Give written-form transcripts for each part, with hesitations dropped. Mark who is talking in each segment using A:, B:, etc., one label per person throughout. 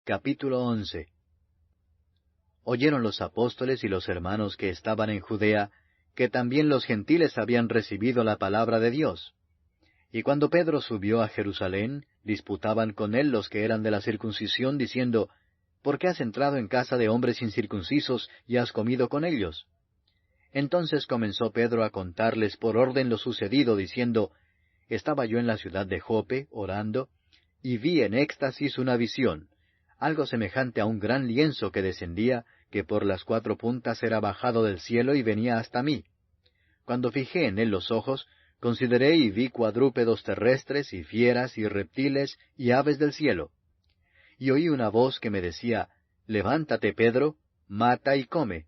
A: Capítulo 11. Oyeron los apóstoles y los hermanos que estaban en Judea, que también los gentiles habían recibido la palabra de Dios. Y cuando Pedro subió a Jerusalén, disputaban con él los que eran de la circuncisión, diciendo, ¿por qué has entrado en casa de hombres incircuncisos y has comido con ellos? Entonces comenzó Pedro a contarles por orden lo sucedido, diciendo, estaba yo en la ciudad de Jope, orando, y vi en éxtasis una visión, algo semejante a un gran lienzo que descendía, que por las 4 puntas era bajado del cielo y venía hasta mí. Cuando fijé en él los ojos, consideré y vi cuadrúpedos terrestres, y fieras, y reptiles, y aves del cielo. Y oí una voz que me decía, levántate, Pedro, mata y come.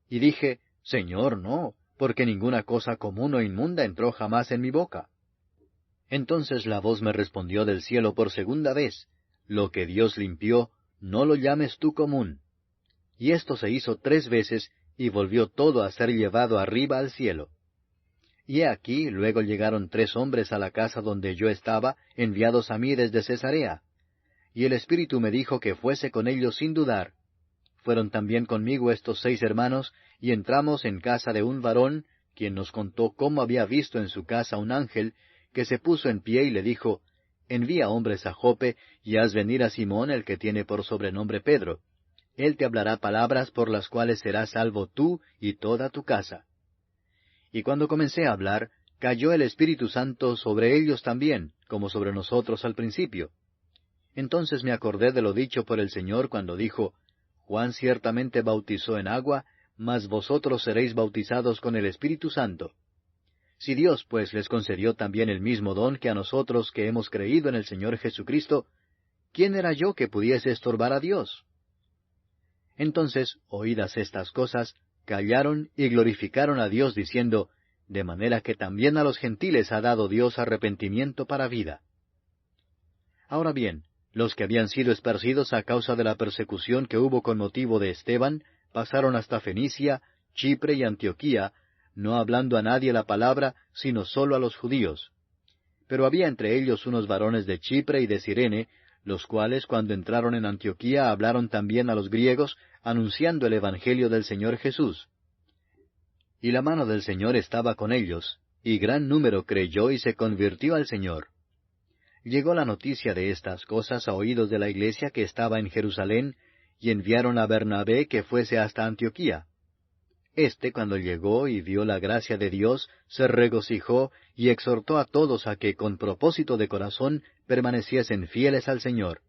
A: Y dije, Señor, no, porque ninguna cosa común o inmunda entró jamás en mi boca. Entonces la voz me respondió del cielo por segunda vez, lo que Dios limpió, no lo llames tú común. Y esto se hizo 3 veces, y volvió todo a ser llevado arriba al cielo. Y he aquí, luego llegaron 3 hombres a la casa donde yo estaba, enviados a mí desde Cesarea. Y el Espíritu me dijo que fuese con ellos sin dudar. Fueron también conmigo estos 6 hermanos, y entramos en casa de un varón, quien nos contó cómo había visto en su casa un ángel, que se puso en pie y le dijo, envía hombres a Jope, y haz venir a Simón, el que tiene por sobrenombre Pedro. Él te hablará palabras por las cuales serás salvo tú y toda tu casa. Y cuando comencé a hablar, cayó el Espíritu Santo sobre ellos también, como sobre nosotros al principio. Entonces me acordé de lo dicho por el Señor cuando dijo, Juan ciertamente bautizó en agua, mas vosotros seréis bautizados con el Espíritu Santo. Si Dios pues les concedió también el mismo don que a nosotros que hemos creído en el Señor Jesucristo, ¿quién era yo que pudiese estorbar a Dios? Entonces, oídas estas cosas, callaron y glorificaron a Dios diciendo, de manera que también a los gentiles ha dado Dios arrepentimiento para vida. Ahora bien, los que habían sido esparcidos a causa de la persecución que hubo con motivo de Esteban, pasaron hasta Fenicia, Chipre y Antioquía, no hablando a nadie la palabra, sino sólo a los judíos. Pero había entre ellos unos varones de Chipre y de Cirene, los cuales cuando entraron en Antioquía hablaron también a los griegos, anunciando el Evangelio del Señor Jesús. Y la mano del Señor estaba con ellos, y gran número creyó y se convirtió al Señor. Llegó la noticia de estas cosas a oídos de la iglesia que estaba en Jerusalén, y enviaron a Bernabé que fuese hasta Antioquía. Cuando llegó y vio la gracia de Dios, se regocijó y exhortó a todos a que con propósito de corazón permaneciesen fieles al Señor.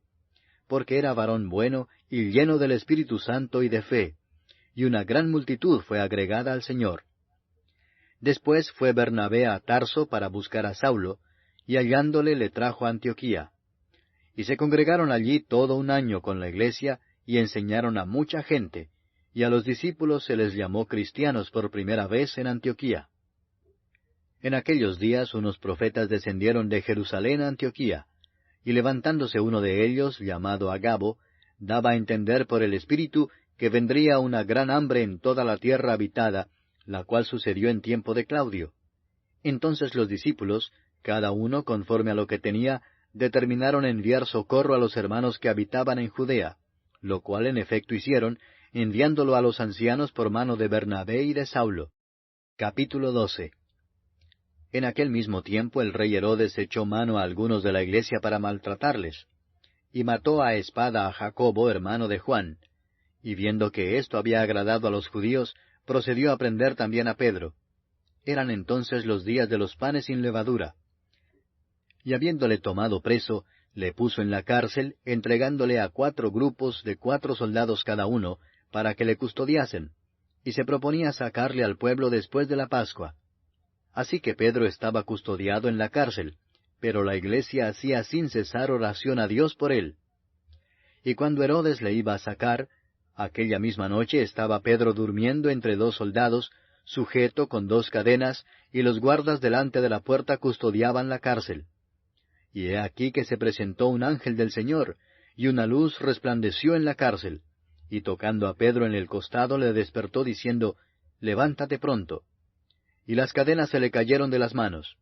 A: Porque era varón bueno y lleno del Espíritu Santo y de fe, y una gran multitud fue agregada al Señor. Después fue Bernabé a Tarso para buscar a Saulo, y hallándole le trajo a Antioquía. Y se congregaron allí todo un año con la iglesia, y enseñaron a mucha gente, y a los discípulos se les llamó cristianos por primera vez en Antioquía. En aquellos días unos profetas descendieron de Jerusalén a Antioquía, y levantándose uno de ellos, llamado Agabo, daba a entender por el Espíritu que vendría una gran hambre en toda la tierra habitada, la cual sucedió en tiempo de Claudio. Entonces los discípulos, cada uno conforme a lo que tenía, determinaron enviar socorro a los hermanos que habitaban en Judea, lo cual en efecto hicieron, enviándolo a los ancianos por mano de Bernabé y de Saulo. Capítulo 12. En aquel mismo tiempo el rey Herodes echó mano a algunos de la iglesia para maltratarles, y mató a espada a Jacobo, hermano de Juan, y viendo que esto había agradado a los judíos, procedió a prender también a Pedro. Eran entonces los días de los panes sin levadura. Y habiéndole tomado preso, le puso en la cárcel, entregándole a 4 grupos de 4 soldados cada uno, para que le custodiasen, y se proponía sacarle al pueblo después de la Pascua. Así que Pedro estaba custodiado en la cárcel, pero la iglesia hacía sin cesar oración a Dios por él. Y cuando Herodes le iba a sacar, aquella misma noche estaba Pedro durmiendo entre 2 soldados, sujeto con 2 cadenas, y los guardas delante de la puerta custodiaban la cárcel. Y he aquí que se presentó un ángel del Señor, y una luz resplandeció en la cárcel, y tocando a Pedro en el costado le despertó diciendo, levántate pronto. Y las cadenas se le cayeron de las manos.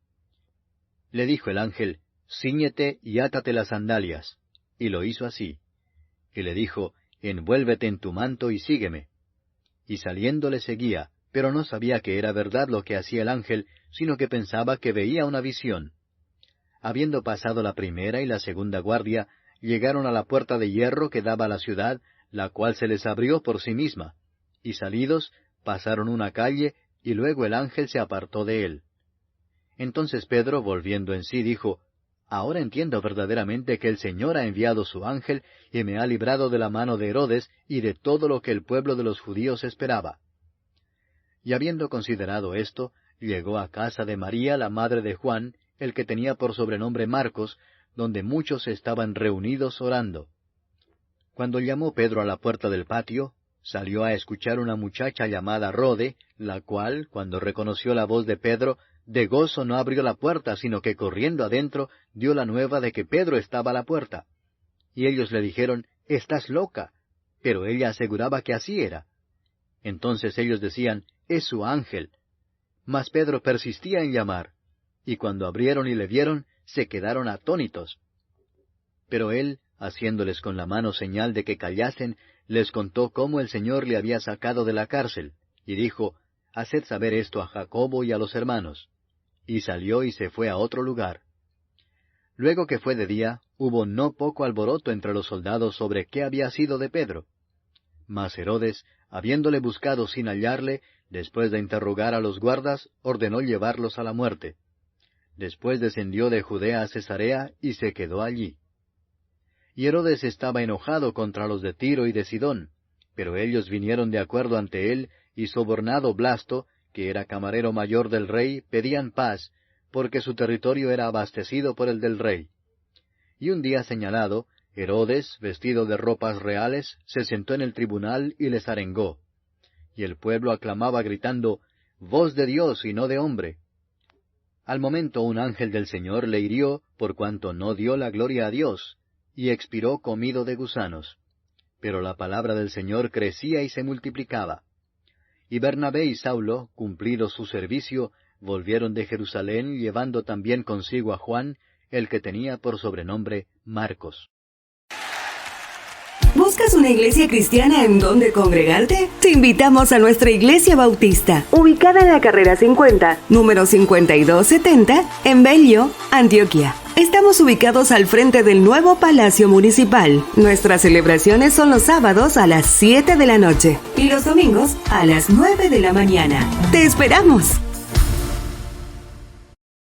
A: Le dijo el ángel, cíñete y átate las sandalias. Y lo hizo así. y le dijo, envuélvete en tu manto y sígueme. Y saliendo le seguía, pero no sabía que era verdad lo que hacía el ángel, sino que pensaba que veía una visión. Habiendo pasado la primera y la segunda guardia, llegaron a la puerta de hierro que daba a la ciudad, la cual se les abrió por sí misma, y salidos, pasaron una calle, y luego el ángel se apartó de él. Entonces Pedro, volviendo en sí, dijo, Ahora entiendo verdaderamente que el Señor ha enviado su ángel, y me ha librado de la mano de Herodes, y de todo lo que el pueblo de los judíos esperaba. Y habiendo considerado esto, llegó a casa de María, la madre de Juan, el que tenía por sobrenombre Marcos, donde muchos estaban reunidos orando. Cuando llamó Pedro a la puerta del patio, salió a escuchar una muchacha llamada Rode, la cual, cuando reconoció la voz de Pedro, de gozo no abrió la puerta, sino que corriendo adentro, dio la nueva de que Pedro estaba a la puerta. Y ellos le dijeron, «Estás loca». Pero ella aseguraba que así era. Entonces ellos decían, «Es su ángel». Mas Pedro persistía en llamar. Y cuando abrieron y le vieron, se quedaron atónitos. Pero él, haciéndoles con la mano señal de que callasen, les contó cómo el Señor le había sacado de la cárcel, y dijo, «Haced saber esto a Jacobo y a los hermanos». Y salió y se fue a otro lugar. Luego que fue de día, hubo no poco alboroto entre los soldados sobre qué había sido de Pedro. Mas Herodes, habiéndole buscado sin hallarle, después de interrogar a los guardas, ordenó llevarlos a la muerte. Después descendió de Judea a Cesarea y se quedó allí. Y Herodes estaba enojado contra los de Tiro y de Sidón, pero ellos vinieron de acuerdo ante él, y sobornado Blasto, que era camarero mayor del rey, pedían paz, porque su territorio era abastecido por el del rey. Y un día señalado, Herodes, vestido de ropas reales, se sentó en el tribunal y les arengó. Y el pueblo aclamaba gritando, «Voz de Dios y no de hombre». Al momento un ángel del Señor le hirió, por cuanto no dio la gloria a Dios, y expiró comido de gusanos. Pero la palabra del Señor crecía y se multiplicaba. Y Bernabé y Saulo, cumplido su servicio, volvieron de Jerusalén, llevando también consigo a Juan, el que tenía por sobrenombre Marcos.
B: ¿Buscas una iglesia cristiana en donde congregarte? Te invitamos a nuestra iglesia bautista, ubicada en la carrera 50, número 5270, en Bello, Antioquia. Estamos ubicados al frente del nuevo Palacio Municipal. Nuestras celebraciones son los sábados a las 7 de la noche y los domingos a las 9 de la mañana. ¡Te esperamos!